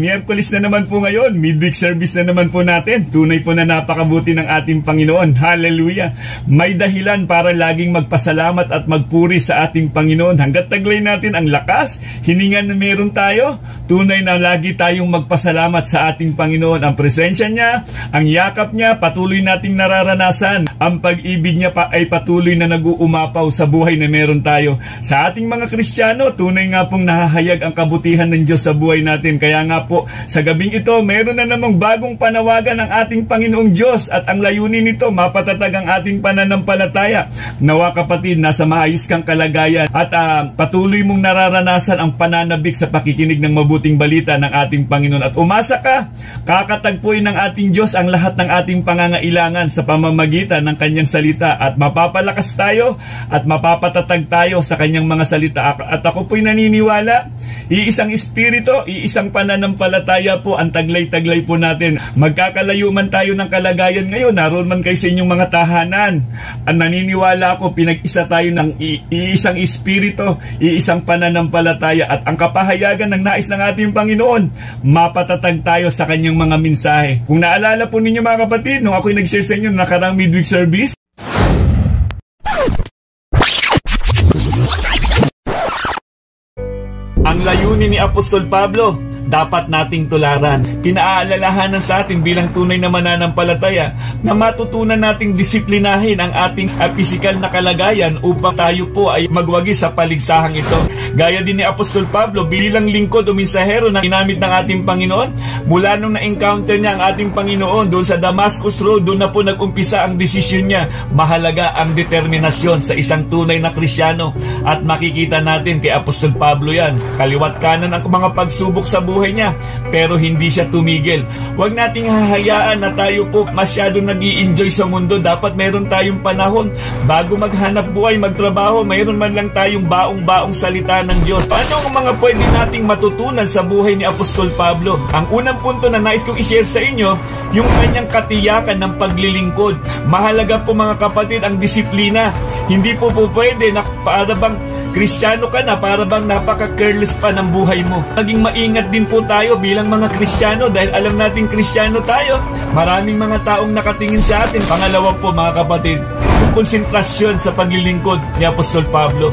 Miyerkules na naman po ngayon, midweek service na naman po natin. Tunay po na napakabuti ng ating Panginoon. Hallelujah! May dahilan para laging magpasalamat at magpuri sa ating Panginoon. Hanggat taglay natin ang lakas, hininga na meron tayo, tunay na lagi tayong magpasalamat sa ating Panginoon. Ang presensya niya, ang yakap niya, patuloy nating nararanasan. Ang pag-ibig niya ay patuloy na nag-uumapaw sa buhay na meron tayo. Sa ating mga Kristiyano, tunay nga pong nahahayag ang kabutihan ng Diyos sa buhay natin. Kaya nga po, sa gabing ito, meron na namang bagong panawagan ng ating Panginoong Diyos at ang layunin nito, mapatatag ang ating pananampalataya. Nawa kapatid, nasa maayos kang kalagayan at patuloy mong nararanasan ang pananabik sa pakikinig ng mabuting balita ng ating Panginoon. At umasa ka, kakatagpuin ng ating Diyos ang lahat ng ating pangangailangan sa pamamagitan ng Kanyang salita at mapapalakas tayo at mapapatatag tayo sa Kanyang mga salita. At ako po'y naniniwala, iisang espiritu, iisang pananampalataya po ang taglay-taglay po natin. Magkakalayo man tayo ng kalagayan ngayon, naroon man kayo sa inyong mga tahanan. Ang naniniwala ako, pinag-isa tayo ng iisang espiritu, iisang pananampalataya at ang kapahayagan ng nais ng ating Panginoon, mapatatag tayo sa Kanyang mga mensahe. Kung naalala po ninyo mga kapatid, nung ako'y nag-share sa inyo nakarang midweek service, ang layunin ni Apostol Pablo, dapat nating tularan. Pinaalalahanan sa atin bilang tunay na mananampalataya na matutunan nating disiplinahin ang ating pisikal na kalagayan upang tayo po ay magwagi sa paligsahang ito. Gaya din ni Apostol Pablo bilang lingkod o mensahero na ginamit ng ating Panginoon, mula nung na-encounter niya ang ating Panginoon doon sa Damascus Road, doon na po nag-umpisa ang desisyon niya. Mahalaga ang determinasyon sa isang tunay na Kristiyano at makikita natin kay Apostol Pablo yan. Kaliwat kanan ang mga pagsubok sa buhay niya, pero hindi siya tumigil. Huwag nating hahayaan na tayo po masyado nag-i-enjoy sa mundo. Dapat meron tayong panahon bago maghanap buhay, magtrabaho, mayroon man lang tayong baong-baong salita ng Diyos. Paano ang mga pwede nating matutunan sa buhay ni Apostol Pablo? Ang unang punto na nais kong i-share sa inyo, yung kanyang katiyakan ng paglilingkod. Mahalaga po mga kapatid ang disiplina. Hindi po pwede na para bang Kristiyano ka na, para bang napaka-careless pa ng buhay mo. Naging maingat din po tayo bilang mga Kristiyano dahil alam natin Kristiyano tayo. Maraming mga taong nakatingin sa atin. Pangalawa po mga kapatid, konsentrasyon sa paglilingkod ni Apostol Pablo.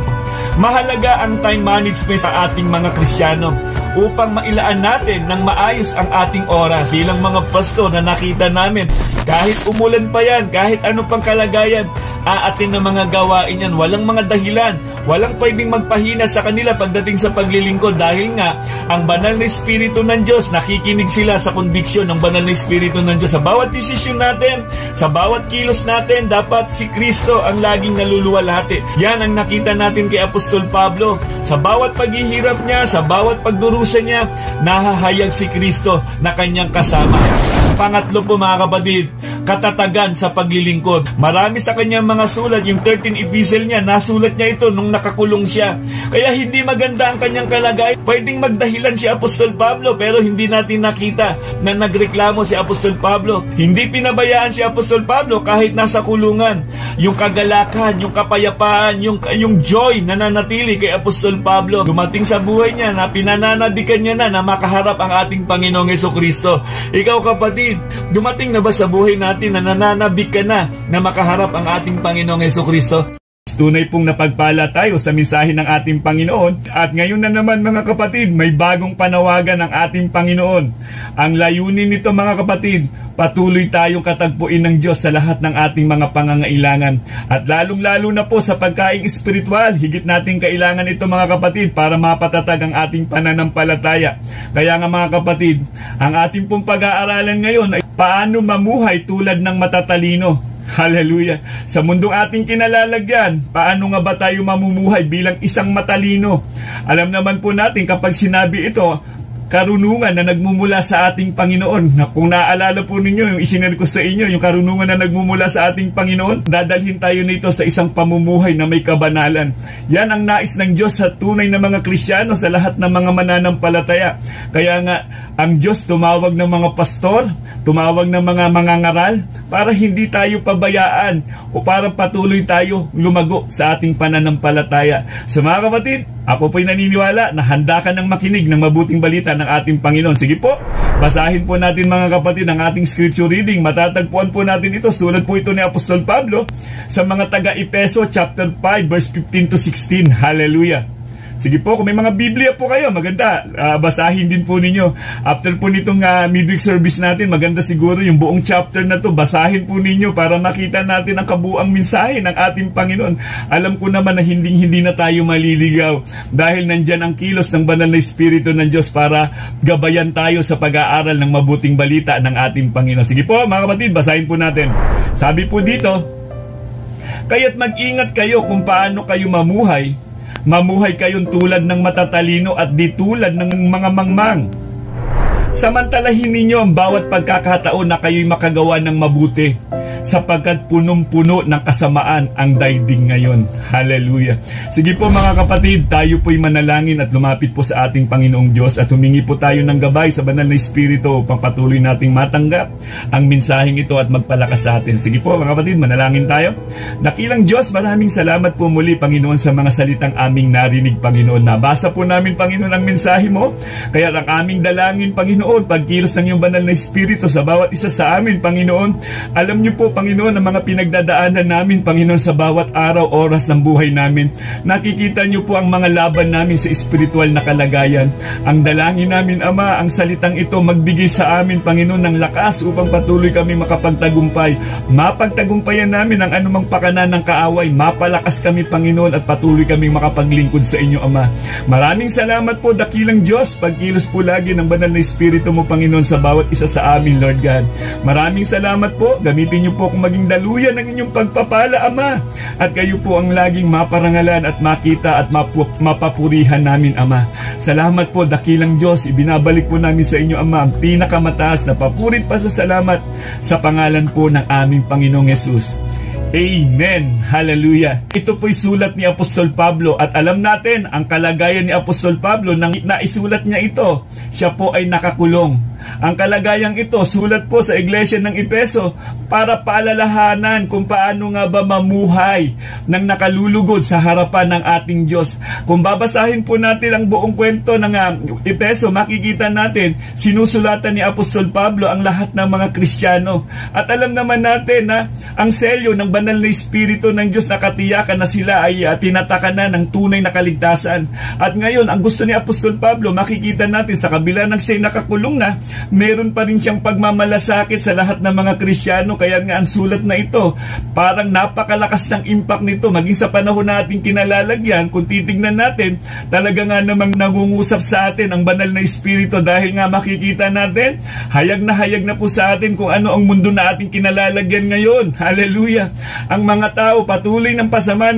Mahalaga ang time management sa ating mga Kristiyano upang mailaan natin ng maayos ang ating oras. Bilang mga pastor na nakita namin, kahit umulan pa yan, kahit ano pang kalagayan, aatin ng mga gawain yan. Walang mga dahilan, walang pwedeng magpahina sa kanila pagdating sa paglilingkod dahil nga ang banal na Espiritu ng Diyos, nakikinig sila sa conviction ng banal na Espiritu ng Diyos. Sa bawat desisyon natin, sa bawat kilos natin, dapat si Kristo ang laging naluluwalhati. Yan ang nakita natin kay Apostol Pablo. Sa bawat paghihirap niya, sa bawat pagdurusa niya, nahahayag si Kristo na kanyang kasama. Pangatlo po mga kapatid, katatagan sa paglilingkod. Marami sa kanyang mga sulat, yung 13 epistle niya, nasulat niya ito nung nakakulong siya. Kaya hindi maganda ang kanyang kalagayan. Pwedeng magdahilan si Apostol Pablo pero hindi natin nakita na nagreklamo si Apostol Pablo. Hindi pinabayaan si Apostol Pablo kahit nasa kulungan. Yung kagalakan, yung kapayapaan, yung joy na nanatili kay Apostol Pablo. Dumating sa buhay niya na pinananabikan niya na makaharap ang ating Panginoong Jesucristo. Ikaw kapatid, dumating na ba sa buhay natin na nananabik ka na makaharap ang ating Panginoong Jesucristo? Tunay pong napagpala tayo sa mensahe ng ating Panginoon at ngayon na naman mga kapatid, may bagong panawagan ng ating Panginoon. Ang layunin nito mga kapatid, patuloy tayong katagpuin ng Diyos sa lahat ng ating mga pangangailangan. At lalong-lalo na po sa pagkaing espiritual, higit nating kailangan ito mga kapatid para mapatatag ang ating pananampalataya. Kaya nga mga kapatid, ang ating pong pag-aaralan ngayon ay paano mamuhay tulad ng matatalino. Hallelujah! Sa mundong ating kinalalagyan, paano nga ba tayo mamumuhay bilang isang matalino? Alam naman po natin kapag sinabi ito, karunungan na nagmumula sa ating Panginoon. Na kung naalala po ninyo, yung isinare ko sa inyo, yung karunungan na nagmumula sa ating Panginoon, dadalhin tayo nito sa isang pamumuhay na may kabanalan. Yan ang nais ng Diyos sa tunay na mga Kristiyano, sa lahat ng mga mananampalataya. Kaya nga, Ang Diyos tumawag ng mga pastor, tumawag ng mga mangangaral para hindi tayo pabayaan o para patuloy tayo lumago sa ating pananampalataya. So mga kapatid, ako po'y naniniwala na handa ka ng makinig ng mabuting balita ng ating Panginoon. Sige po, basahin po natin mga kapatid ang ating scripture reading. Matatagpuan po natin ito, sulat po ito ni Apostol Pablo sa mga taga-Efeso chapter 5 verse 15 to 16. Hallelujah! Sige po, kung may mga Biblia po kayo, maganda, basahin din po ninyo. After po nitong midweek service natin, maganda siguro yung buong chapter na to, basahin po ninyo para makita natin ang kabuang mensahe ng ating Panginoon. Alam ko naman na hindi na tayo maliligaw dahil nandyan ang kilos ng banal na Espiritu ng Diyos para gabayan tayo sa pag-aaral ng mabuting balita ng ating Panginoon. Sige po, mga kapatid, basahin po natin. Sabi po dito, kaya't mag-ingat kayo kung paano kayo mamuhay. Mamuhay kayong tulad ng matatalino at di tulad ng mga mangmang. Samantalahin ninyo ang bawat pagkakataon na kayo'y makagawa ng mabuti, sapagkat punong-puno ng kasamaan ang daigdig ngayon. Hallelujah. Sige po mga kapatid, tayo po'y manalangin at lumapit po sa ating Panginoong Diyos at humingi po tayo ng gabay sa banal na Espiritu upang patuloy nating matanggap ang mensaheng ito at magpalakas sa atin. Sige po mga kapatid, manalangin tayo. Dakilang Diyos, maraming salamat po muli Panginoon sa mga salitang aming narinig Panginoon. Nabasa po namin Panginoon ang mensahe mo, kaya ang aming dalangin Panginoon, pagkilos ng iyong banal na Espiritu sa bawat isa sa amin Panginoon. Alam niyo po Panginoon, ang mga pinagdadaanan namin, Panginoon, sa bawat araw, oras ng buhay namin. Nakikita niyo po ang mga laban namin sa espiritual na kalagayan. Ang dalangin namin, Ama, ang salitang ito magbigay sa amin, Panginoon, ng lakas upang patuloy kami makapagtagumpay. Mapagtagumpayan namin ang anumang pakanan ng kaaway. Mapalakas kami, Panginoon, at patuloy kami makapaglingkod sa inyo, Ama. Maraming salamat po, dakilang Diyos. Pagkilos po lagi ng banal na Espiritu mo, Panginoon, sa bawat isa sa amin, Lord God. Maraming salamat po. Gamitin niyo po kung maging daluyan ng inyong pagpapala, Ama. At kayo po ang laging maparangalan at makita at mapapurihan namin, Ama. Salamat po, dakilang Diyos. Ibinabalik po namin sa inyo, Ama, ang pinakamataas na papurit pa sa salamat sa pangalan po ng aming Panginoong Yesus. Amen. Hallelujah. Ito po'y sulat ni Apostol Pablo at alam natin ang kalagayan ni Apostol Pablo nang naisulat niya ito. Siya po ay nakakulong. Ang kalagayang ito, sulat po sa iglesia ng Efeso para paalalahanan kung paano nga ba mamuhay ng nakalulugod sa harapan ng ating Diyos. Kung babasahin po natin ang buong kwento ng Efeso, makikita natin sinusulatan ni Apostol Pablo ang lahat ng mga Kristiyano. At alam naman natin na ang selyo ng banal na Espiritu ng Diyos nakatiyakan na sila ay tinatakanan ng tunay na kaligtasan. At ngayon, ang gusto ni Apostol Pablo, makikita natin sa kabila ng siya'y nakakulong na, meron pa rin siyang pagmamalasakit sa lahat ng mga Kristiyano. Kaya nga ang sulat na ito, parang napakalakas ng impact nito maging sa panahon nating kinalalagyan. Kung titignan natin, talaga nga namang nangungusap sa atin ang banal na Espiritu dahil nga makikita natin, hayag na po sa atin kung ano ang mundo na ating kinalalagyan ngayon. Hallelujah! Ang mga tao patuloy ng pasama.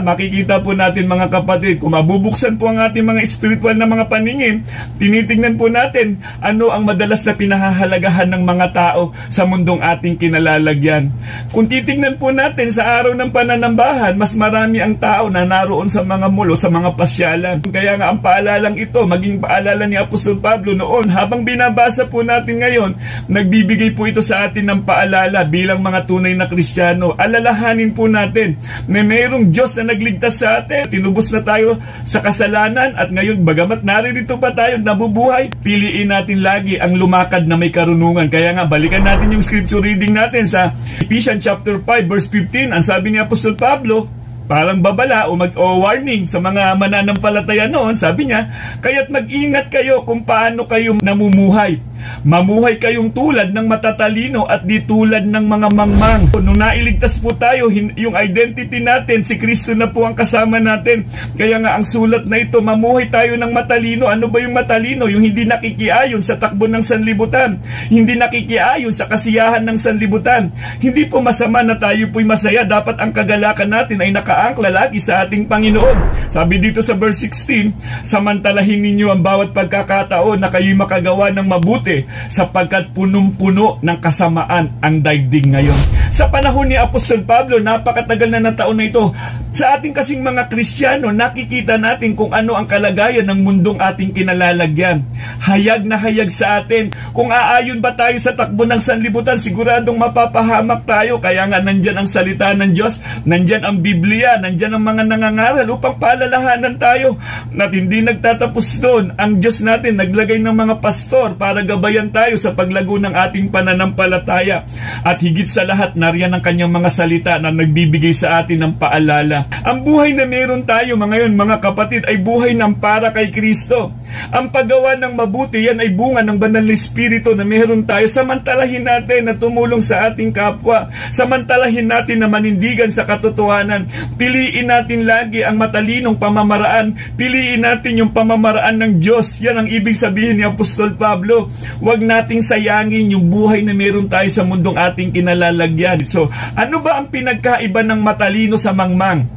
Makikita po natin mga kapatid, kung mabubuksan po ang ating mga espiritual na mga paningin, tinitignan po natin ano ang madalas na pinahahalagahan ng mga tao sa mundong ating kinalalagyan. Kung titignan po natin sa araw ng pananambahan, mas marami ang tao na naroon sa mga mall o sa mga pasyalan. Kaya nga ang paalalang ito, maging paalala ni Apostol Pablo noon, habang binabasa po natin ngayon, nagbibigay po ito sa atin ng paalala bilang mga tunay na Kristiyano. Alalahanin po natin na mayroong Diyos na nagligtas sa atin. Tinubos na tayo sa kasalanan at ngayon bagamat naririto pa tayo nabubuhay, piliin natin lagi ang lumakad na may karunungan. Kaya nga, balikan natin yung scripture reading natin sa Ephesians chapter 5 verse 15. Ang sabi ni Apostol Pablo, parang babala o warning sa mga mananampalataya noon, sabi niya, kaya't mag-ingat kayo kung paano kayo namumuhay. Mamuhay kayong tulad ng matatalino at di tulad ng mga mangmang. Nung nailigtas po tayo, yung identity natin, si Kristo na po ang kasama natin. Kaya nga ang sulat na ito, mamuhay tayo ng matalino. Ano ba yung matalino? Yung hindi nakikiayon sa takbo ng sanlibutan. Hindi nakikiayon sa kasiyahan ng sanlibutan. Hindi po masama na tayo po'y masaya. Dapat ang kagalakan natin ay nakaangkla lagi sa ating Panginoon. Sabi dito sa verse 16, samantalahin ninyo ang bawat pagkakataon na kayo'y makagawa ng mabuti sapagkat punong-puno ng kasamaan ang daigdig ngayon. Sa panahon ni Apostol Pablo, napakatagal na ng taon na ito. Sa ating kasing mga Kristiyano, nakikita natin kung ano ang kalagayan ng mundong ating kinalalagyan. Hayag na hayag sa atin. Kung aayon ba tayo sa takbo ng sanlibutan, siguradong mapapahamak tayo. Kaya nga nandyan ang salita ng Diyos, nandyan ang Biblia, nandyan ang mga nangangaral upang paalalahanan tayo. At hindi nagtatapos doon. Ang Diyos natin naglagay ng mga pastor para gabayan tayo sa paglago ng ating pananampalataya. At higit sa lahat, nariyan ang kanyang mga salita na nagbibigay sa atin ng paalala. Ang buhay na meron tayo ngayon, mga kapatid, ay buhay ng para kay Kristo. Ang paggawa ng mabuti, yan ay bunga ng banal na Espiritu na meron tayo. Samantalahin natin na tumulong sa ating kapwa. Samantalahin natin na manindigan sa katotohanan. Piliin natin lagi ang matalinong pamamaraan. Piliin natin yung pamamaraan ng Diyos. Yan ang ibig sabihin ni Apostol Pablo. Huwag nating sayangin yung buhay na meron tayo sa mundong ating kinalalagyan. So, ano ba ang pinagkaiba ng matalino sa mangmang?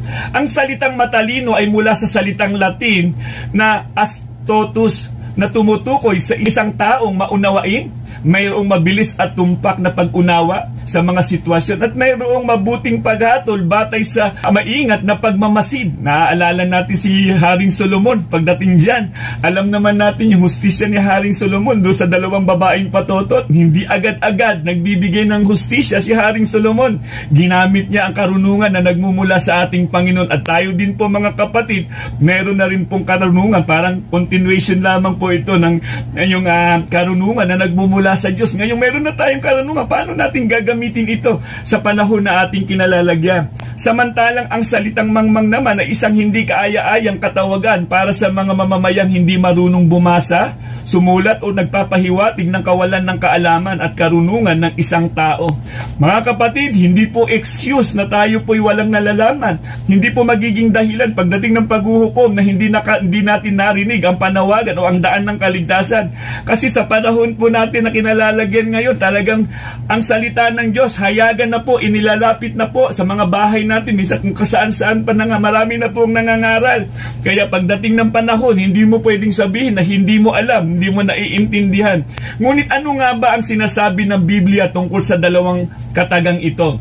Ang salitang matalino ay mula sa salitang Latin na astutus, na tumutukoy sa isang taong maunawain, mayroong mabilis at tumpak na pag-unawa sa mga sitwasyon, at mayroong mabuting paghatol batay sa maingat na pagmamasid. Naaalala natin si Haring Solomon pagdating dyan. Alam naman natin yung hustisya ni Haring Solomon doon sa dalawang babaeng patotot. Hindi agad-agad nagbibigay ng hustisya si Haring Solomon. Ginamit niya ang karunungan na nagmumula sa ating Panginoon. At tayo din po, mga kapatid, meron na rin pong karunungan. Parang continuation lamang po ito ng yung karunungan na nagmumula sa Diyos. Ngayon meron na tayong karunungan. Paano natin gagamitin ito sa panahon na ating kinalalagyan? Samantalang ang salitang mangmang naman ay isang hindi kaaya-ayang katawagan para sa mga mamamayang hindi marunong bumasa, sumulat o nagpapahiwatig ng kawalan ng kaalaman at karunungan ng isang tao. Mga kapatid, hindi po excuse na tayo po'y walang nalalaman. Hindi po magiging dahilan pagdating ng paghuhukom na hindi natin narinig ang panawagan o ang daan ng kaligtasan. Kasi sa panahon po natin na kinalalagyan ngayon, talagang ang salita ng Diyos, hayagan na po, inilalapit na po sa mga bahay natin, minsan kung kasaan-saan pa na nga, marami na pong nangangaral. Kaya pagdating ng panahon, hindi mo pwedeng sabihin na hindi mo alam, hindi mo naiintindihan. Ngunit ano nga ba ang sinasabi ng Biblia tungkol sa dalawang katagang ito?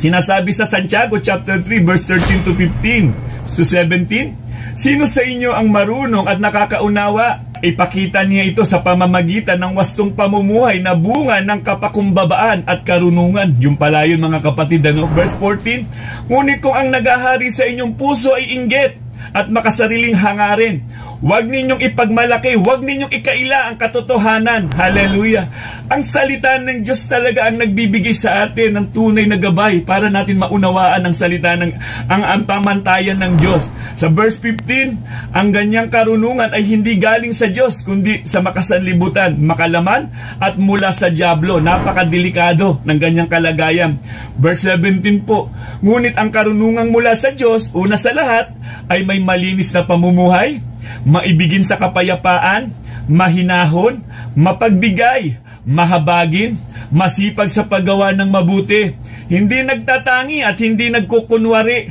Sinasabi sa Santiago chapter 3 verse 13 to 15 to 17, sino sa inyo ang marunong at nakakaunawa? Ipakita niya ito sa pamamagitan ng wastong pamumuhay na bunga ng kapakumbabaan at karunungan. Yung pala yun, mga kapatid, ano? Verse 14, ngunit kung ang nagahari sa inyong puso ay inggit at makasariling hangarin, huwag ninyong ipagmalaki, huwag ninyong ikaila ang katotohanan. Hallelujah! Ang salita ng Diyos talaga ang nagbibigay sa atin ng tunay na gabay para natin maunawaan ang salita ng ang pamantayan ng Diyos. Sa verse 15, ang ganyang karunungan ay hindi galing sa Diyos, kundi sa makasanlibutan, makalaman at mula sa dyablo. Napakadelikado ng ganyang kalagayan. Verse 17 po, ngunit ang karunungang mula sa Diyos, una sa lahat, ay may malinis na pamumuhay, maibigin sa kapayapaan, mahinahon, mapagbigay, mahabagin, masipag sa paggawa ng mabuti, hindi nagtatangi at hindi nagkukunwari.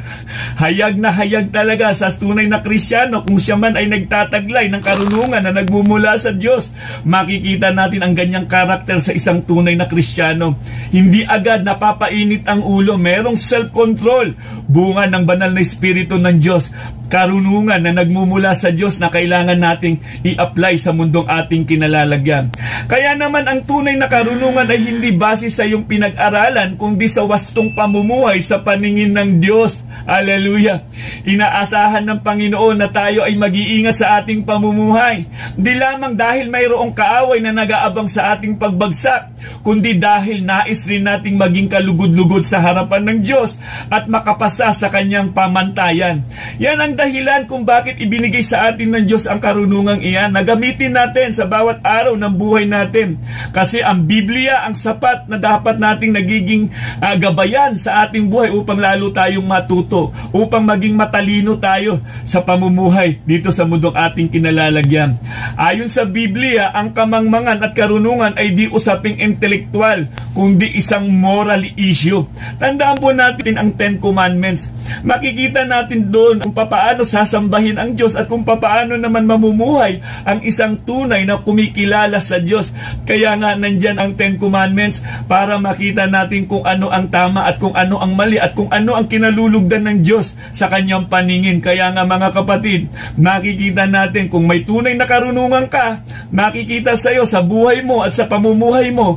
Hayag na hayag talaga sa tunay na Kristiyano kung siya man ay nagtataglay ng karunungan na nagmumula sa Diyos. Makikita natin ang ganyang karakter sa isang tunay na Kristiyano. Hindi agad napapainit ang ulo, merong self-control, bunga ng banal na Espiritu ng Diyos. Karunungan na nagmumula sa Diyos na kailangan nating i-apply sa mundong ating kinalalagyan. Kaya naman ang tunay na karunungan ay hindi base sa iyong pinag-aralan, kundi sa wastong pamumuhay sa paningin ng Diyos. Hallelujah! Inaasahan ng Panginoon na tayo ay mag-iingat sa ating pamumuhay. Di lamang dahil mayroong kaaway na nag-aabang sa ating pagbagsak, kundi dahil nais rin nating maging kalugod-lugod sa harapan ng Diyos at makapasa sa kanyang pamantayan. Yan ang dahilan kung bakit ibinigay sa atin ng Diyos ang karunungang iyan na gamitin natin sa bawat araw ng buhay natin. Kasi ang Biblia ang sapat na dapat nating nagiging gabayan sa ating buhay upang lalo tayong matuto, upang maging matalino tayo sa pamumuhay dito sa mundong ating kinalalagyan. Ayon sa Biblia, ang kamangmangan at karunungan ay di usaping intelektual, kundi isang moral issue. Tandaan po natin ang Ten Commandments. Makikita natin doon kung paano sasambahin ang Diyos at kung paano naman mamumuhay ang isang tunay na kumikilala sa Diyos. Kaya nga nandyan ang Ten Commandments para makita natin kung ano ang tama at kung ano ang mali at kung ano ang kinalulugdan ng Diyos sa kanyang paningin. Kaya nga mga kapatid, makikita natin kung may tunay na karunungan ka, makikita sa iyo sa buhay mo at sa pamumuhay mo,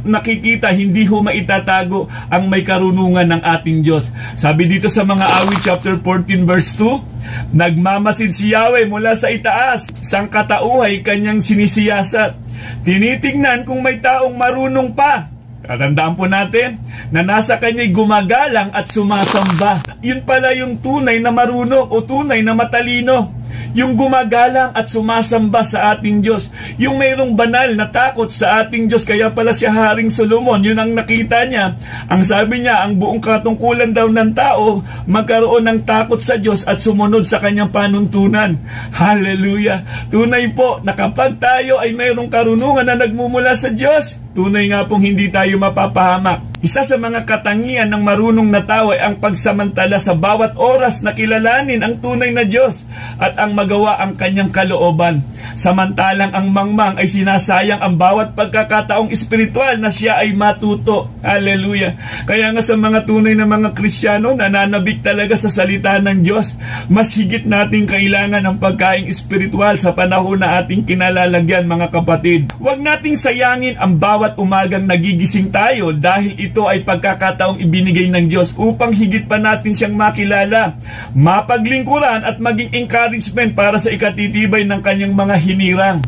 nakikita hindi ho maitatago ang may karunungan ng ating Diyos. Sabi dito sa mga Awit chapter 14 verse 2, nagmamasid si Yahweh mula sa itaas, sangkatauhay kanyang sinisiyasat. Tinitingnan kung may taong marunong pa. Tandaan po natin na nasa kanya'y gumagalang at sumasamba. Yun pala yung tunay na marunong o tunay na matalino. Yung gumagalang at sumasamba sa ating Diyos. Yung mayroong banal na takot sa ating Diyos. Kaya pala si Haring Solomon, yun ang nakita niya. Ang sabi niya, ang buong katungkulan daw ng tao, magkaroon ng takot sa Diyos at sumunod sa kanyang panuntunan. Hallelujah! Tunay po na kapag tayo ay mayroong karunungan na nagmumula sa Diyos, tunay nga pong hindi tayo mapapahamak. Isa sa mga katangian ng marunong na tao ay ang pagsamantala sa bawat oras na kilalanin ang tunay na Diyos at ang magawa ang kanyang kalooban. Samantalang ang mangmang ay sinasayang ang bawat pagkakataong espiritual na siya ay matuto. Hallelujah! Kaya nga sa mga tunay na mga Kristiyano, nananabik talaga sa salita ng Diyos. Mas higit nating kailangan ang pagkaing espiritual sa panahon na ating kinalalagyan, mga kapatid. Huwag nating sayangin ang bawat umagang nagigising tayo dahil ito ay pagkakataong ibinigay ng Diyos upang higit pa natin siyang makilala, mapaglingkuran at maging encouragement para sa ikatitibay ng kanyang mga hinirang.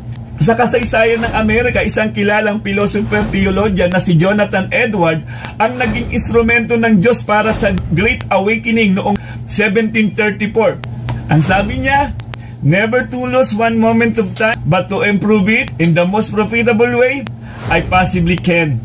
Sa kasaysayan ng Amerika, isang kilalang philosopher theologian na si Jonathan Edwards ang naging instrumento ng Diyos para sa Great Awakening noong 1734. Ang sabi niya, never to lose one moment of time, but to improve it in the most profitable way I possibly can.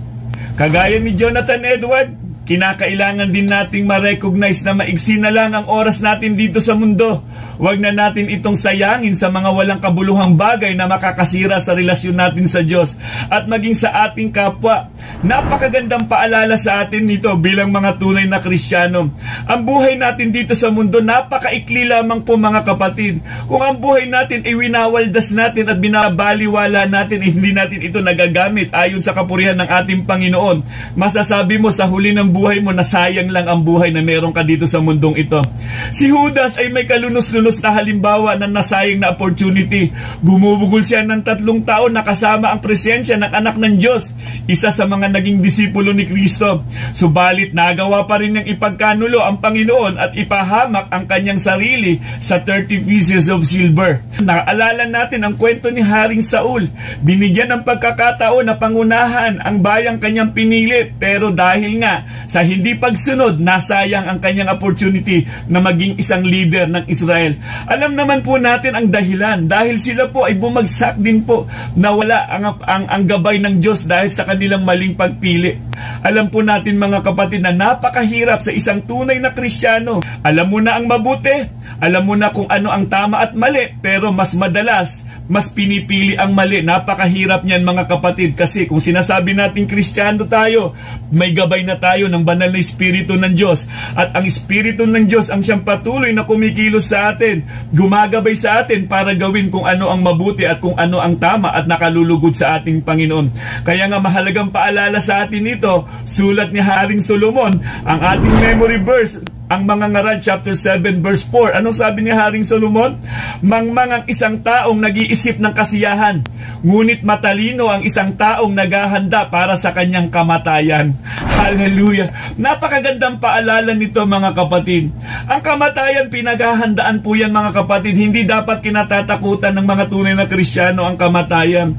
Kagaya ni Jonathan Edwards, kinakailangan din nating ma-recognize na maigsi na lang ang oras natin dito sa mundo. Huwag na natin itong sayangin sa mga walang kabuluhang bagay na makakasira sa relasyon natin sa Diyos at maging sa ating kapwa. Napakagandang paalala sa atin nito bilang mga tunay na Kristiyano. Ang buhay natin dito sa mundo, napakaikli lamang po mga kapatid. Kung ang buhay natin ay winawaldas natin at binabaliwala natin, hindi natin ito nagagamit ayon sa kapurihan ng ating Panginoon, masasabi mo sa huli ng buhay mo na sayang lang ang buhay na meron ka dito sa mundong ito. Si Judas ay may kalunos-lunos na halimbawa ng nasayang na opportunity. Gumubugol siya ng 3 taon na kasama ang presensya ng anak ng Diyos, isa sa mga naging disipulo ni Kristo. Subalit nagawa pa rin niyang ipagkanulo ang Panginoon at ipahamak ang kanyang sarili sa 30 pieces of silver. Naalala natin ang kwento ni Haring Saul. Binigyan ng pagkakataon na pangunahan ang bayang kanyang pinili, pero dahil nga sa hindi pagsunod, nasayang ang kanyang opportunity na maging isang leader ng Israel. Alam naman po natin ang dahilan, dahil sila po ay bumagsak din po, nawala ang gabay ng Diyos dahil sa kanilang maling pagpili. Alam po natin mga kapatid na napakahirap sa isang tunay na Kristiyano. Alam mo na ang mabuti, alam mo na kung ano ang tama at mali, pero mas madalas, mas pinipili ang mali. Napakahirap niyan mga kapatid, kasi kung sinasabi natin Kristiyano tayo, may gabay na tayo ng banal na Espiritu ng Diyos. At ang Espiritu ng Diyos ang siyang patuloy na kumikilos sa atin, gumagabay sa atin para gawin kung ano ang mabuti at kung ano ang tama at nakalulugod sa ating Panginoon. Kaya nga mahalagang paalala sa atin ito, sulat ni Haring Solomon, ang ating memory verse, ang Mga Ngaral chapter 7 verse 4. Anong sabi ni Haring Solomon? Mangmang ang isang taong nag-iisip ng kasiyahan, ngunit matalino ang isang taong naghahanda para sa kanyang kamatayan. Hallelujah! Napakagandang paalala nito mga kapatid. Ang kamatayan, pinaghahandaan po yan mga kapatid. Hindi dapat kinatatakutan ng mga tunay na Kristiyano ang kamatayan.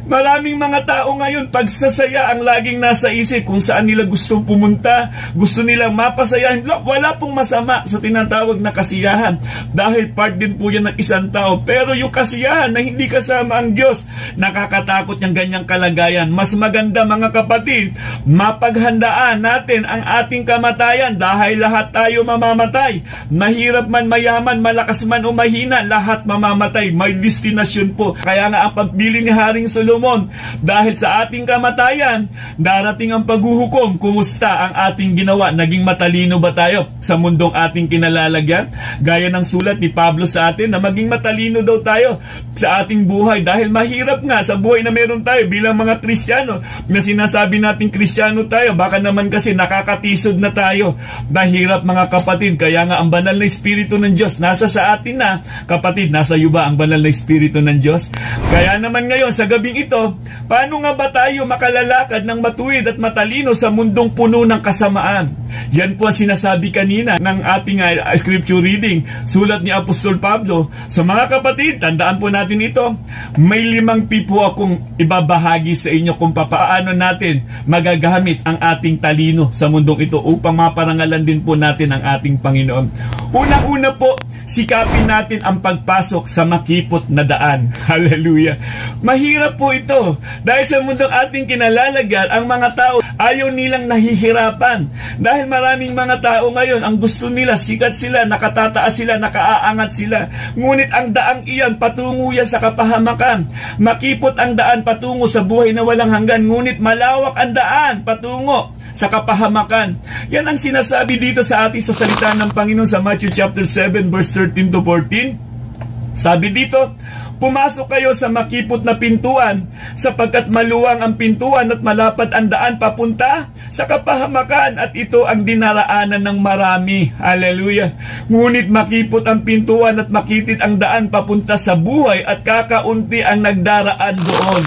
Maraming mga tao ngayon, pagsasaya ang laging nasa isip, kung saan nila gustong pumunta, gusto nilang mapasayahin. Wala pong masama sa tinatawag na kasiyahan dahil part din po yan ng isang tao. Pero yung kasiyahan na hindi kasama ang Diyos, nakakatakot yung ganyang kalagayan. Mas maganda mga kapatid, mapaghandaan natin ang ating kamatayan dahil lahat tayo mamamatay. Mahirap man, mayaman, malakas man o mahina, lahat mamamatay. May destinasyon po. Kaya nga ang pagpili ni Haring Solomon, dahil sa ating kamatayan, darating ang paghuhukom. Kumusta ang ating ginawa? Naging matalino ba tayo sa mundong ating kinalalagyan? Gaya ng sulat ni Pablo sa atin na maging matalino daw tayo sa ating buhay dahil mahirap nga sa buhay na meron tayo bilang mga Kristiyano na sinasabi natin Kristiyano tayo, baka naman kasi nakakatisod na tayo. Mahirap mga kapatid, kaya nga ang banal na Espiritu ng Diyos nasa sa atin na. Kapatid, nasa iyo ba ang banal na Espiritu ng Diyos? Kaya naman ngayon sa gabing ito, paano nga ba tayo makalalakad ng matuwid at matalino sa mundong puno ng kasamaan? Yan po ang sinasabi kanina ng ating scripture reading, sulat ni Apostol Pablo. So mga kapatid, tandaan po natin ito. May 5 po akong ibabahagi sa inyo kung paano natin magagamit ang ating talino sa mundong ito upang maparangalan din po natin ang ating Panginoon. Unang-una po, sikapin natin ang pagpasok sa makipot na daan. Hallelujah. Mahirap po ito dahil sa mundong ating kinalalagyan, ang mga tao ayaw nilang nahihirapan. Dahil maraming mga tao ngayon, ang gusto nila, sikat sila, nakatataas sila, nakaaangat sila. Ngunit ang daang iyan, patungo yan sa kapahamakan. Makipot ang daan patungo sa buhay na walang hanggan. Ngunit malawak ang daan patungo sa kapahamakan. Yan ang sinasabi dito sa ating sa salita ng Panginoon sa Matthew chapter 7 verse 13 to 14. Sabi dito, pumasok kayo sa makipot na pintuan, sapagkat maluwang ang pintuan at malapad ang daan papunta sa kapahamakan, at ito ang dinaraanan ng marami. Hallelujah. Ngunit makipot ang pintuan at makitid ang daan papunta sa buhay, at kakaunti ang nagdaraan doon.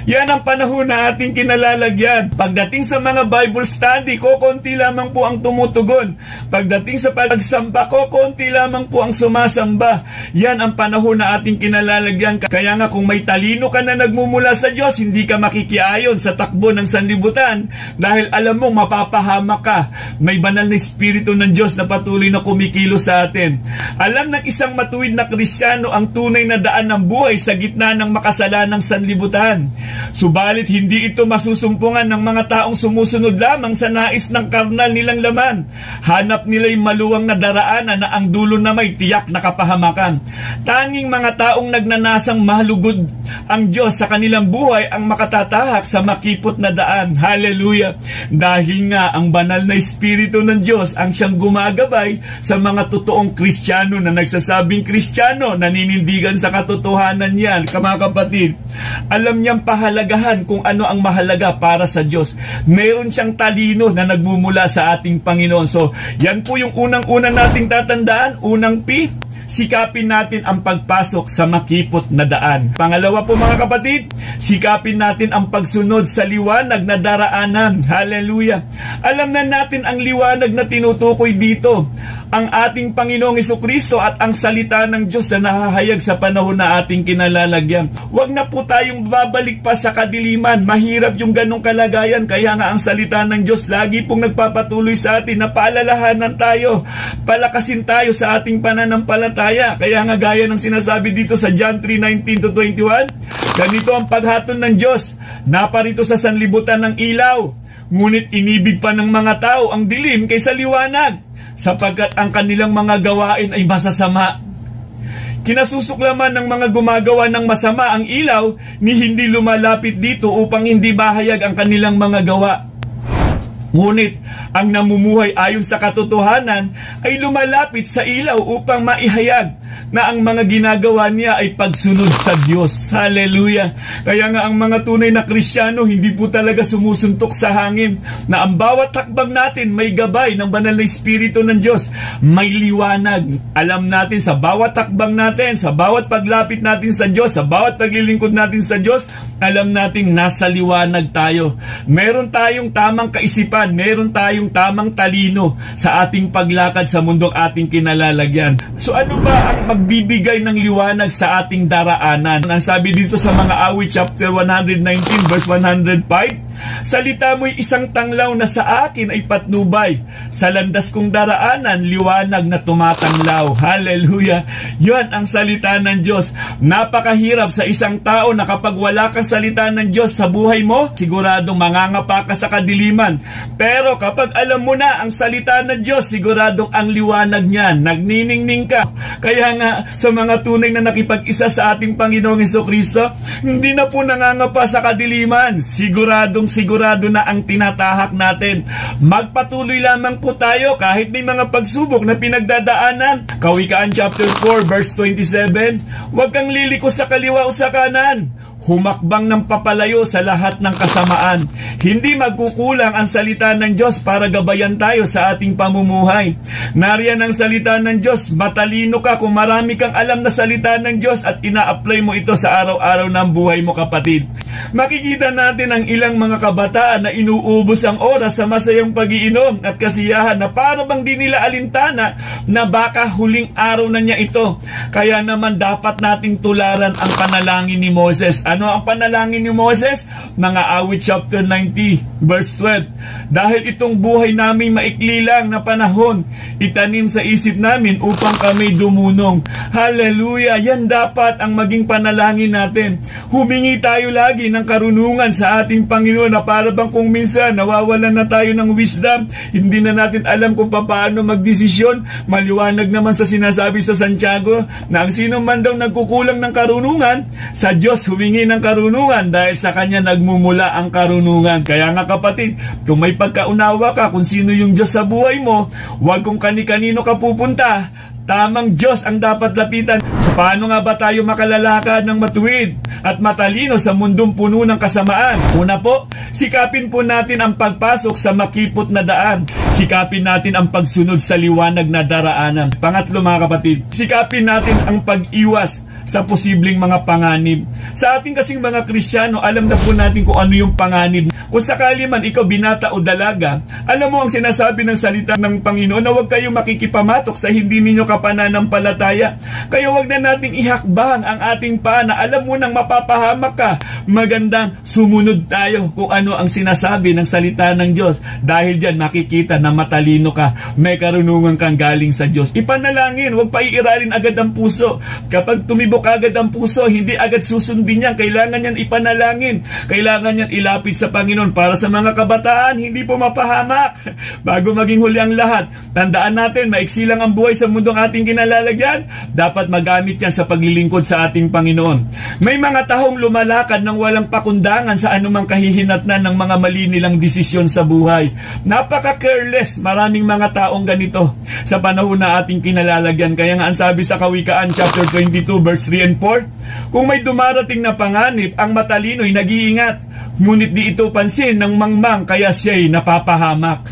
Yan ang panahon na ating kinalalagyan. Pagdating sa mga Bible study, kokonti lamang po ang tumutugon. Pagdating sa pagsamba, kokonti lamang po ang sumasamba. Yan ang panahon na ating kinalalagyan. Kaya nga kung may talino ka na nagmumula sa Diyos, hindi ka makikiayon sa takbo ng sanlibutan dahil alam mo mapapahamak ka. May banal na Espiritu ng Diyos na patuloy na kumikilos sa atin. Alam ng isang matuwid na Kristiyano ang tunay na daan ng buhay sa gitna ng makasalanang sanlibutan. Subalit hindi ito masusumpungan ng mga taong sumusunod lamang sa nais ng karnal nilang laman. Hanap nila'y maluwang na daraanan na ang dulo na may tiyak na kapahamakan. Tanging mga taong nagnanasang mahalugod ang Diyos sa kanilang buhay ang makatatahak sa makipot na daan. Hallelujah! Dahil nga ang banal na Espiritu ng Diyos ang siyang gumagabay sa mga totoong Kristiyano na nagsasabing Kristiyano, naninindigan sa katotohanan yan. Mga kapatid, alam niyang pahalagahan kung ano ang mahalaga para sa Diyos. Meron siyang talino na nagmumula sa ating Panginoon. So, yan po yung unang-una nating tatandaan. Unang P, sikapin natin ang pagpasok sa makipot na daan. Pangalawa po mga kapatid, sikapin natin ang pagsunod sa liwanag na daraanan. Hallelujah! Alam na natin ang liwanag na tinutukoy dito, ang ating Panginoong Jesucristo at ang salita ng Diyos na nahahayag sa panahon na ating kinalalagyan. Huwag na po tayong babalik pa sa kadiliman. Mahirap yung ganong kalagayan. Kaya nga ang salita ng Diyos lagi pong nagpapatuloy sa atin na paalalahanan tayo, palakasin tayo sa ating pananampalataya. Kaya nga gaya ng sinasabi dito sa John 3:19 to 21, ganito ang paghatol ng Diyos, naparito sa sanlibutan ng ilaw, ngunit inibig pa ng mga tao ang dilim kaysa liwanag, sapagkat ang kanilang mga gawain ay masasama. Kinasusuklaman ng mga gumagawa ng masama ang ilaw ni hindi lumalapit dito upang hindi mahayag ang kanilang mga gawa. Ngunit ang namumuhay ayon sa katotohanan ay lumalapit sa ilaw upang maihayag na ang mga ginagawa niya ay pagsunod sa Diyos. Hallelujah! Kaya nga ang mga tunay na Kristiyano hindi po talaga sumusuntok sa hangin, na ang bawat hakbang natin may gabay ng banal na Espiritu ng Diyos. May liwanag. Alam natin sa bawat hakbang natin, sa bawat paglapit natin sa Diyos, sa bawat paglilingkod natin sa Diyos, alam natin nasa liwanag tayo. Meron tayong tamang kaisipan, meron tayong tamang talino sa ating paglakad sa mundong ating kinalalagyan. So ano ba ang magbibigay ng liwanag sa ating daraanan? Ang sabi dito sa mga awit chapter 119 verse 105, Salita mo'y isang tanglaw na sa akin ay patnubay. Sa landas kong daraanan, liwanag na tumatanglaw. Hallelujah! Yan ang salita ng Diyos. Napakahirap sa isang tao na kapag wala kang salita ng Diyos sa buhay mo, siguradong mangangapa ka sa kadiliman. Pero kapag alam mo na ang salita ng Diyos, siguradong ang liwanag niyan, nagniningning ka. Kaya nga, sa mga tunay na nakipag-isa sa ating Panginoong Hesukristo, hindi na po nangangapa sa kadiliman. Sigurado na ang tinatahak natin. Magpatuloy lamang po tayo kahit may mga pagsubok na pinagdadaanan. Kawikaan chapter 4 verse 27, huwag kang liliko sa kaliwa o sa kanan. Humakbang ng papalayo sa lahat ng kasamaan. Hindi magkukulang ang salita ng Diyos para gabayan tayo sa ating pamumuhay. Nariyan ang salita ng Diyos. Matalino ka kung marami kang alam na salita ng Diyos at ina-apply mo ito sa araw-araw ng buhay mo, kapatid. Makikita natin ang ilang mga kabataan na inuubos ang oras sa masayang pag-iinom at kasiyahan na para bang di nila alintana na baka huling araw na niya ito. Kaya naman dapat nating tularan ang panalangin ni Moses. Ano ang panalangin ni Moses? Mga Awit chapter 90 verse 12. Dahil itong buhay namin maikli lang na panahon, itanim sa isip namin upang kami dumunong. Hallelujah! Yan dapat ang maging panalangin natin. Humingi tayo lagi ng karunungan sa ating Panginoon na para bang kung minsan nawawalan na tayo ng wisdom, hindi na natin alam kung paano magdesisyon. Maliwanag naman sa sinasabi sa Santiago na ang sino man daw nagkukulang ng karunungan, sa Diyos humingi ng karunungan dahil sa Kanya nagmumula ang karunungan. Kaya nga kapatid, kung may pagkaunawa ka kung sino yung Diyos sa buhay mo, huwag kung kani-kanino ka pupunta. Tamang Diyos ang dapat lapitan. So paano nga ba tayo makalalakad ng matuwid at matalino sa mundong puno ng kasamaan? Una po, sikapin po natin ang pagpasok sa makipot na daan. Sikapin natin ang pagsunod sa liwanag na daraanan. Pangatlo mga kapatid, sikapin natin ang pag-iwas sa posibleng mga panganib. Sa ating kasing mga Kristiyano, alam na po natin kung ano yung panganib. Kung sakali man ikaw binata o dalaga, alam mo ang sinasabi ng salita ng Panginoon na huwag kayong makikipamatok sa hindi ninyo kapananampalataya. Kaya huwag na nating ihakbang ang ating paa na alam mo nang mapapahamak ka. Magandang sumunod tayo kung ano ang sinasabi ng salita ng Diyos. Dahil dyan makikita na matalino ka, may karunungan kang galing sa Diyos. Ipanalangin, huwag pa iiralin agad ang puso. Kapag tumibok agad ang puso, hindi agad susundin yan. Kailangan yan ipanalangin. Kailangan yan ilapit sa Panginoon. Para sa mga kabataan, hindi po mapahamak. Bago maging huli ang lahat, tandaan natin, maiksi lang ang buhay sa mundong ating kinalalagyan. Dapat magamit yan sa paglilingkod sa ating Panginoon. May mga taong lumalakad ng walang pakundangan sa anumang kahihinatnan ng mga mali nilang desisyon sa buhay. Napaka-careless. Maraming mga taong ganito sa panahon na ating kinalalagyan. Kaya nga ang sabi sa Kawikaan chapter 22 verse 3 and 4, kung may dumarating na panganib, ang matalino'y nag-iingat, ngunit di ito pansin ng mangmang, kaya siya'y napapahamak.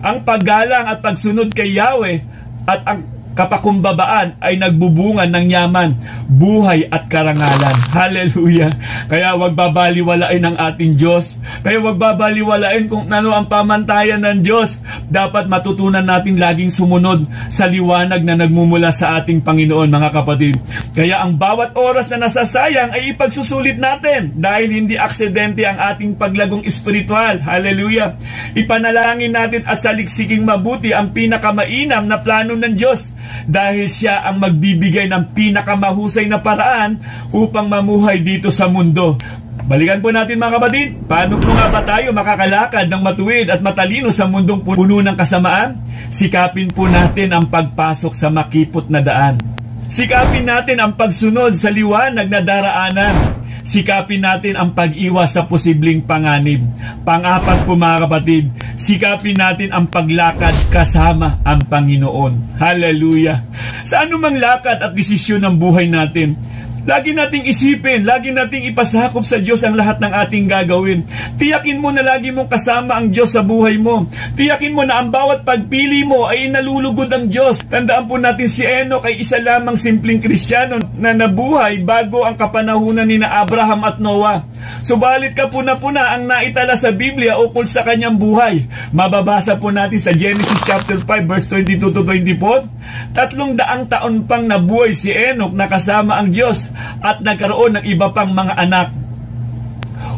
Ang paggalang at pagsunod kay Yahweh at ang kapakumbabaan ay nagbubunga ng yaman, buhay at karangalan. Hallelujah! Kaya wag babaliwalain ang ating Diyos. Kaya wag babaliwalain kung ano ang pamantayan ng Diyos. Dapat matutunan natin laging sumunod sa liwanag na nagmumula sa ating Panginoon, mga kapatid. Kaya ang bawat oras na nasasayang ay ipagsusulit natin dahil hindi aksidente ang ating paglagong espiritual. Hallelujah! Ipanalangin natin at saliksiking mabuti ang pinakamainam na plano ng Diyos. Dahil siya ang magbibigay ng pinakamahusay na paraan upang mamuhay dito sa mundo. Balikan po natin mga kapatid, paano po nga ba tayo makakalakad ng matuwid at matalino sa mundong puno ng kasamaan? Sikapin po natin ang pagpasok sa makipot na daan. Sikapin natin ang pagsunod sa liwanag na daraanan. Sikapin natin ang pag-iwas sa posibleng panganib. Pang-apat po mga kapatid, sikapin natin ang paglakad kasama ang Panginoon. Hallelujah! Sa anumang lakad at desisyon ng buhay natin, lagi nating isipin, lagi nating ipasakop sa Diyos ang lahat ng ating gagawin. Tiyakin mo na lagi mong kasama ang Diyos sa buhay mo. Tiyakin mo na ang bawat pagpili mo ay inalulugod ang Diyos. Tandaan po natin si Enoch ay isa lamang simpleng Kristiyano na nabuhay bago ang kapanahunan ni na Abraham at Noah. Subalit kapuna-puna ang naitala sa Biblia ukol sa kanyang buhay. Mababasa po natin sa Genesis chapter 5 verse 22 to 24. 300 taon pang nabuhay si Enoch na kasama ang Diyos at nagkaroon ng iba pang mga anak.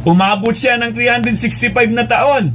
Umabot siya ng 365 na taon.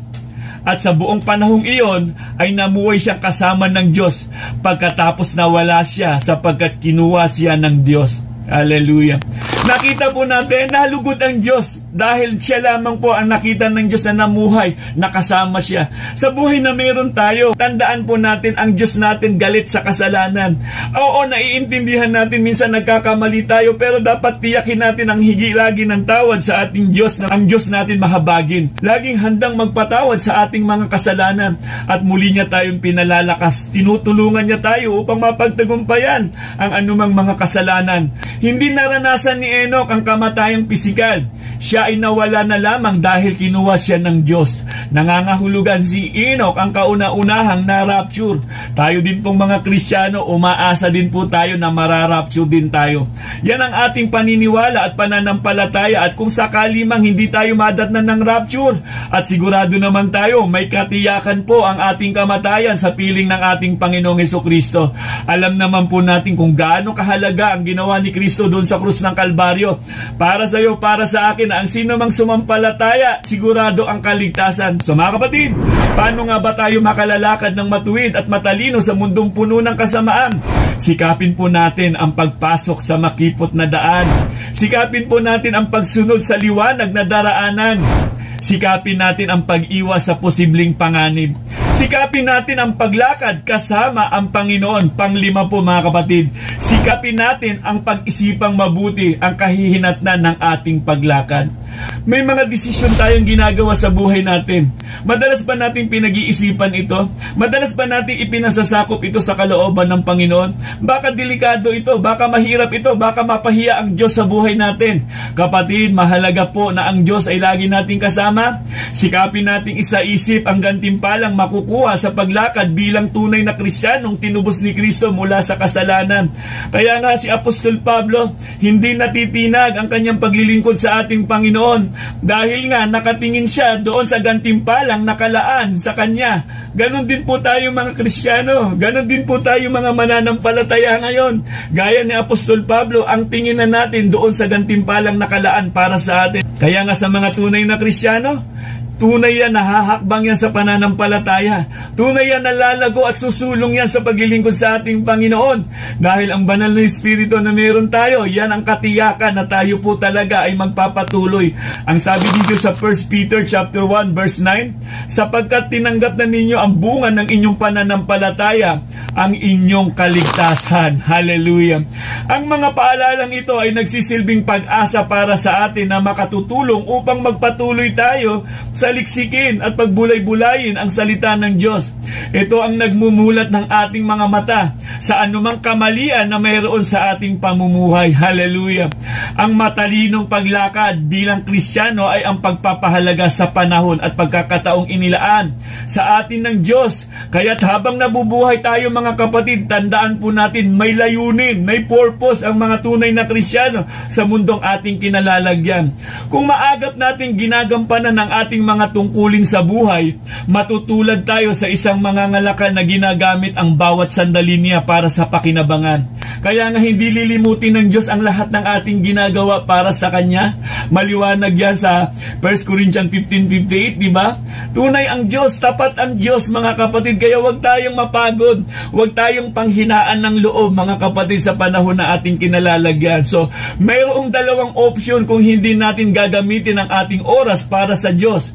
At sa buong panahong iyon ay namuhay siya kasama ng Diyos pagkatapos nawala siya sapagkat kinuha siya ng Diyos. Hallelujah. Nakita po natin, nalugod ang Diyos dahil siya lamang po ang nakita ng Diyos na namuhay, nakasama siya. Sa buhay na meron tayo, tandaan po natin ang Diyos natin galit sa kasalanan. Oo, naiintindihan natin minsan nagkakamali tayo, pero dapat tiyakin natin ang higi lagi ng tawad sa ating Diyos na ang Diyos natin mahabagin. Laging handang magpatawad sa ating mga kasalanan at muli niya tayong pinalalakas. Tinutulungan niya tayo upang mapagtagumpayan ang anumang mga kasalanan. Hindi naranasan ni Enoch ang kamatayang pisikal. Siya ay nawala na lamang dahil kinuha siya ng Diyos. Nangangahulugan si Enoch ang kauna-unahang na-rapture. Tayo din pong mga Kristiyano, umaasa din po tayo na mararapture din tayo. Yan ang ating paniniwala at pananampalataya, at kung sakali mang hindi tayo madatnan ng rapture, at sigurado naman tayo, may katiyakan po ang ating kamatayan sa piling ng ating Panginoong Hesukristo. Alam naman po natin kung gaano kahalaga ang ginawa ni Kristo doon sa krus ng Kalbaryo. Para sa iyo, para sa akin, ang sino mang sumampalataya, sigurado ang kaligtasan. So mga kapatid, paano nga ba tayo makalalakad ng matuwid at matalino sa mundong puno ng kasamaan? Sikapin po natin ang pagpasok sa makipot na daan. Sikapin po natin ang pagsunod sa liwanag na daraanan. Sikapin natin ang pag-iwas sa posibleng panganib. Sikapin natin ang paglakad kasama ang Panginoon. Panglima po mga kapatid, sikapin natin ang pag-isipang mabuti ang kahihinatnan ng ating paglakad. May mga desisyon tayong ginagawa sa buhay natin. Madalas ba natin pinag-iisipan ito? Madalas ba natin ipinasasakop ito sa kalooban ng Panginoon? Baka delikado ito, baka mahirap ito, baka mapahiya ang Diyos sa buhay natin. Kapatid, mahalaga po na ang Diyos ay lagi nating kasama. Sikapin nating isaisip ang gantimpalang makukuha sa paglakad bilang tunay na Kristiyanong tinubos ni Kristo mula sa kasalanan. Kaya nga si Apostol Pablo, hindi natitinag ang kanyang paglilingkod sa ating Panginoon dahil nga nakatingin siya doon sa gantimpalang nakalaan sa kanya. Ganon din po tayo mga Kristiyano, ganon din po tayo mga mananampalataya ngayon. Gaya ni Apostol Pablo, ang tingin na natin doon sa gantimpalang nakalaan para sa atin. Kaya nga sa mga tunay na Kristiyano, tunay yan, nahahakbang yan sa pananampalataya. Tunay yan, nalalago at susulong yan sa paglilingkod sa ating Panginoon. Dahil ang banal na Espiritu na meron tayo, yan ang katiyakan na tayo po talaga ay magpapatuloy. Ang sabi dito sa 1 Peter chapter 1 verse 9, sapagkat tinanggap na ninyo ang bunga ng inyong pananampalataya, ang inyong kaligtasan. Hallelujah. Ang mga paalalang ito ay nagsisilbing pag-asa para sa atin na makatutulong upang magpatuloy tayo sa liksikin at pagbulay-bulayin ang salita ng Diyos. Ito ang nagmumulat ng ating mga mata sa anumang kamalian na mayroon sa ating pamumuhay. Hallelujah. Ang matalinong paglakad bilang Kristiyano ay ang pagpapahalaga sa panahon at pagkakataong inilaan sa atin ng Diyos. Kaya't habang nabubuhay tayo mga kapatid, tandaan po natin may layunin, may purpose ang mga tunay na Kristiyano sa mundong ating kinalalagyan. Kung maagap natin ginagampanan ng ating mga tungkulin sa buhay, matutulad tayo sa isang mangangalakal na ginagamit ang bawat sandali niya para sa pakinabangan. Kaya nga hindi lilimutin ng Diyos ang lahat ng ating ginagawa para sa Kanya. Maliwanag yan sa 1 Corinthians 15:58, di ba? Tunay ang Diyos, tapat ang Diyos mga kapatid, kaya huwag tayong mapagod, huwag tayong panghinaan ng loob mga kapatid sa panahon na ating kinalalagyan. So, mayroong dalawang option kung hindi natin gagamitin ang ating oras para sa Diyos.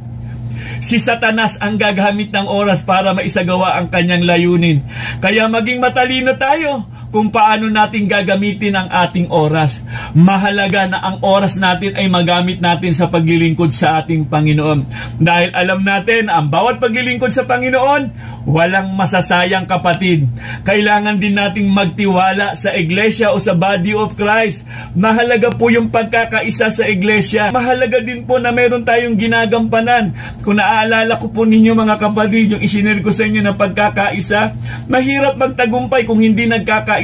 Si Satanas ang gagamit ng oras para maisagawa ang kanyang layunin. Kaya maging matalino tayo kung paano natin gagamitin ang ating oras. Mahalaga na ang oras natin ay magamit natin sa paglilingkod sa ating Panginoon. Dahil alam natin, ang bawat paglilingkod sa Panginoon, walang masasayang kapatid. Kailangan din nating magtiwala sa iglesia o sa body of Christ. Mahalaga po yung pagkakaisa sa iglesia. Mahalaga din po na meron tayong ginagampanan. Kung naaalala ko po ninyo mga kapatid, yung isinare ko sa inyo na pagkakaisa, mahirap magtagumpay kung hindi nagkakaisa.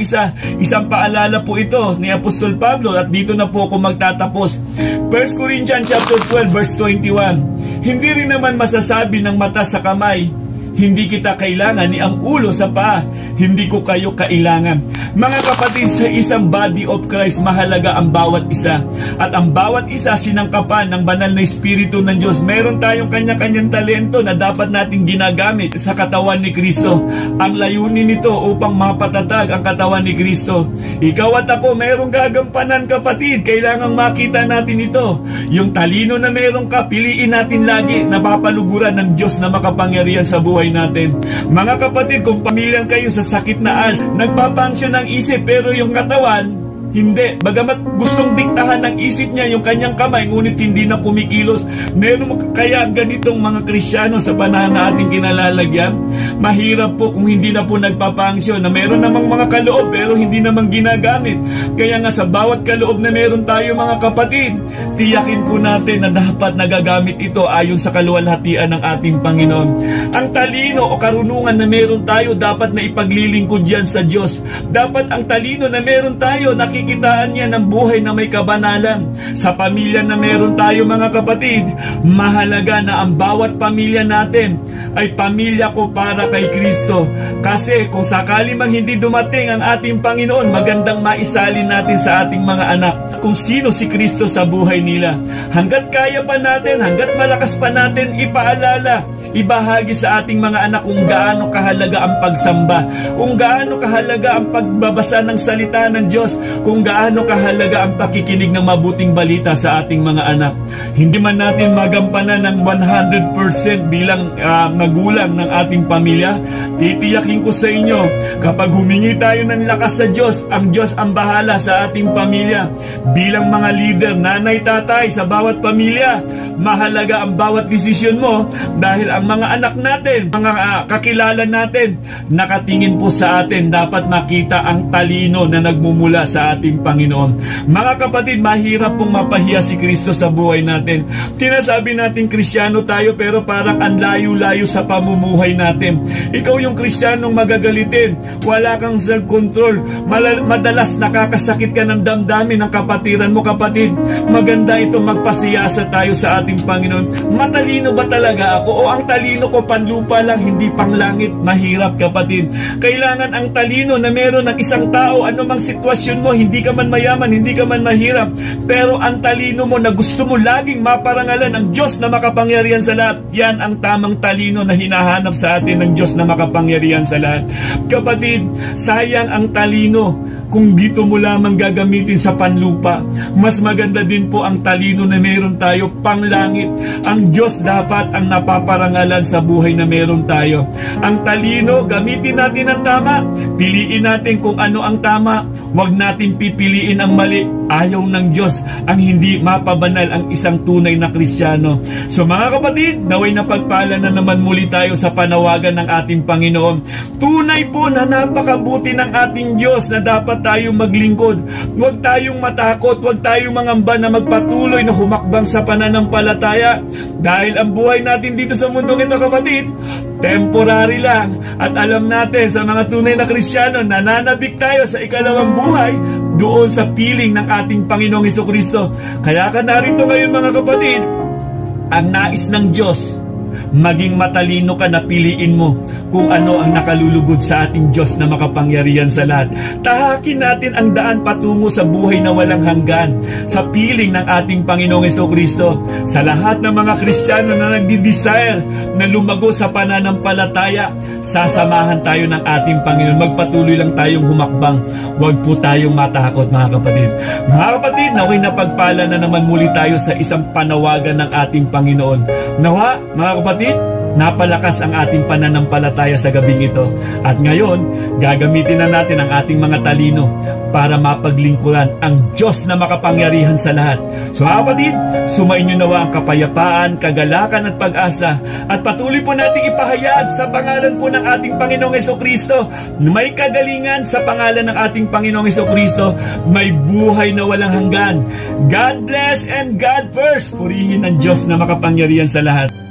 Isang paalala po ito ni Apostol Pablo at dito na po ako magtatapos. 1 Corinthians chapter 12 verse 21. Hindi rin naman masasabi ng mata sa kamay, Hindi kita kailangan ni ang ulo sa paa. Hindi ko kayo kailangan. Mga kapatid, sa isang body of Christ, mahalaga ang bawat isa. At ang bawat isa sinangkapan ng banal na Espiritu ng Diyos. Meron tayong kanya-kanyang talento na dapat nating ginagamit sa katawan ni Kristo. Ang layunin nito upang mapatatag ang katawan ni Kristo. Ikaw at ako, merong gagampanan, kapatid. Kailangang makita natin ito. Yung talino na meron ka, piliin natin lagi na papaluguran ng Diyos na makapangyarihan sa buhay natin. Mga kapatid, kung pamilyang kayo sa sakit na ALS, nagpapangsyon ang isip pero yung katawan hindi. Bagamat gustong diktahan ng isip niya yung kanyang kamay, ngunit hindi na kumikilos. Meron kaya ganitong mga Kristiyano sa panahon na ating kinalalagyan? Mahirap po kung hindi na po nagpapangsyon, na meron namang mga kaloob pero hindi namang ginagamit. Kaya nga sa bawat kaloob na meron tayo, mga kapatid, tiyakin po natin na dapat nagagamit ito ayon sa kaluwalhatian ng ating Panginoon. Ang talino o karunungan na meron tayo, dapat na ipaglilingkod yan sa Diyos. Dapat ang talino na meron tayo, nakikitaan niya ng buhay na may kabanalan. Sa pamilya na meron tayo, mga kapatid, mahalaga na ang bawat pamilya natin ay pamilya ko para kay Kristo. Kasi kung sakali mang hindi dumating ang ating Panginoon, magandang maisalin natin sa ating mga anak kung sino si Kristo sa buhay nila. Hanggat kaya pa natin, hanggat malakas pa natin, ipaalala, ibahagi sa ating mga anak kung gaano kahalaga ang pagsamba, kung gaano kahalaga ang pagbabasa ng salita ng Diyos, kung gaano kahalaga ang pakikinig ng mabuting balita sa ating mga anak. Hindi man natin magampanan ng 100% bilang magulang ng ating pamilya, titiyakin ko sa inyo, kapag humingi tayo ng lakas sa Diyos, ang Diyos ang bahala sa ating pamilya. Bilang mga leader, nanay, tatay, sa bawat pamilya, mahalaga ang bawat desisyon mo dahil ang mga anak natin, mga kakilala natin, nakatingin po sa atin. Dapat makita ang talino na nagmumula sa ating Panginoon. Mga kapatid, mahirap pong mapahiya si Kristo sa buhay natin. Tinasabi natin Kristiyano tayo pero parang ang layo-layo sa pamumuhay natin. Ikaw yung Kristiyanong magagalitin, wala kang self-control, madalas nakakasakit ka ng damdamin ng kapatiran mo, kapatid. Maganda ito, magpasiyasa tayo sa ating Panginoon. Matalino ba talaga ako? O ang talino ko panlupa lang, hindi panglangit? Mahirap, kapatid. Kailangan ang talino na meron ng isang tao, anumang sitwasyon mo, hindi ka man mayaman, hindi ka man mahirap, pero ang talino mo na gusto mo laging maparangalan ng Diyos na makapangyarihan sa lahat, yan ang tamang talino na hinahanap sa atin ng Diyos na makapangyarihan sa lahat. Kapatid, sayang ang talino kung dito mo lamang gagamitin sa panlupa. Mas maganda din po ang talino na meron tayo panglangit. Ang Diyos dapat ang napaparangalan sa buhay na meron tayo. Ang talino, gamitin natin ang tama. Piliin natin kung ano ang tama. Huwag natin pipiliin ang mali. Ayaw ng Diyos ang hindi mapabanal ang isang tunay na Kristiyano. So mga kapatid, naway napagpala na naman muli tayo sa panawagan ng ating Panginoon. Tunay po na napakabuti ng ating Diyos na dapat tayong maglingkod. Huwag tayong matakot, huwag tayong mangamba na magpatuloy na humakbang sa pananampalataya. Dahil ang buhay natin dito sa mundong ito, kapatid, temporary lang. At alam natin sa mga tunay na Kristiyano, nananabik tayo sa ikalawang buhay doon sa piling ng ating Panginoong Hesukristo. Kaya ka narito ngayon, mga kapatid, ang nais ng Diyos, maging matalino ka na piliin mo kung ano ang nakalulugod sa ating Diyos na makapangyarihan sa lahat. Tahakin natin ang daan patungo sa buhay na walang hanggan, sa piling ng ating Panginoong Hesukristo. Sa lahat ng mga Kristiyano na nagdi-desire na lumago sa pananampalataya, sasamahan tayo ng ating Panginoon. Magpatuloy lang tayong humakbang. Huwag po tayong matakot, mga kapatid. Mga kapatid, naway napagpala na naman muli tayo sa isang panawagan ng ating Panginoon. Nawa, mga kapatid, napalakas ang ating pananampalataya sa gabing ito. At ngayon, gagamitin na natin ang ating mga talino para mapaglingkuran ang Diyos na makapangyarihan sa lahat. So mga kapatid, sumainyo nawa ang kapayapaan, kagalakan at pag-asa. At patuloy po natin ipahayag sa pangalan po ng ating Panginoong Hesukristo. May kagalingan sa pangalan ng ating Panginoong Hesukristo. May buhay na walang hanggan. God bless and God first. Purihin ang Diyos na makapangyarihan sa lahat.